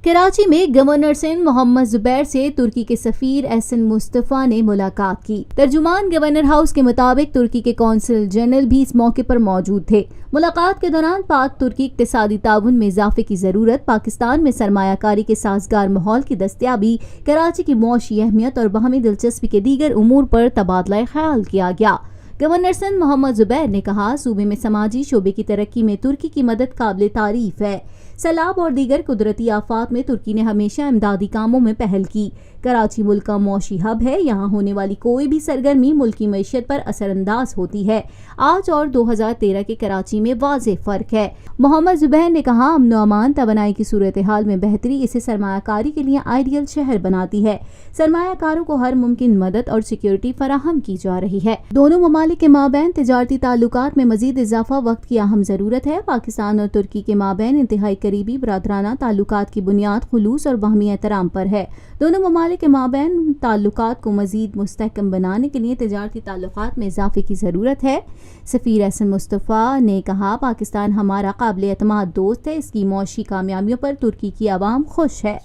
کراچی میں گورنر سندھ محمد زبیر سے ترکی کے سفیر احسن مصطفیٰ نے ملاقات کی۔ ترجمان گورنر ہاؤس کے مطابق ترکی کے قونصل جنرل بھی اس موقع پر موجود تھے۔ ملاقات کے دوران پاک ترکی اقتصادی تعاون میں اضافے کی ضرورت، پاکستان میں سرمایہ کاری کے سازگار ماحول کی دستیابی، کراچی کی معاشی اہمیت اور باہمی دلچسپی کے دیگر امور پر تبادلہ خیال کیا گیا۔ گورنر سندھ محمد زبیر نے کہا، صوبے میں سماجی شعبے کی ترقی میں ترکی کی مدد قابل تعریف ہے۔ سیلاب اور دیگر قدرتی آفات میں ترکی نے ہمیشہ امدادی کاموں میں پہل کی۔ کراچی ملک کا معاشی ہب ہے، یہاں ہونے والی کوئی بھی سرگرمی ملکی معیشت پر اثر انداز ہوتی ہے۔ آج اور 2013 کے کراچی میں واضح فرق ہے۔ محمد زبیر نے کہا، امن و امان، توانائی کی صورتحال میں بہتری اسے سرمایہ کاری کے لیے آئیڈیل شہر بناتی ہے۔ سرمایہ کاروں کو ہر ممکن مدد اور سیکیورٹی فراہم کی جا رہی ہے۔ دونوں ممالک کے مابین تجارتی تعلقات میں مزید اضافہ وقت کی اہم ضرورت ہے۔ پاکستان اور ترکی کے مابین انتہائی قریبی برادرانہ تعلقات کی بنیاد خلوص اور باہمی احترام پر ہے۔ دونوں ممالک کے مابین تعلقات کو مزید مستحکم بنانے کے لیے تجارتی تعلقات میں اضافے کی ضرورت ہے۔ سفیر احسن مصطفیٰ نے کہا، پاکستان ہمارا قابل اعتماد دوست ہے، اس کی معاشی کامیابیوں پر ترکی کی عوام خوش ہے۔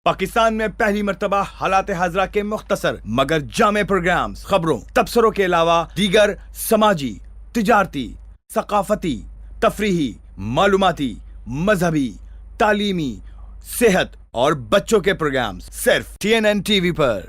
پاکستان میں پہلی مرتبہ حالات حاضرہ کے مختصر مگر جامع پروگرامز، خبروں، تبصروں کے علاوہ دیگر سماجی، تجارتی، ثقافتی، تفریحی، معلوماتی، مذہبی، تعلیمی، صحت اور بچوں کے پروگرامز صرف TNN TV پر۔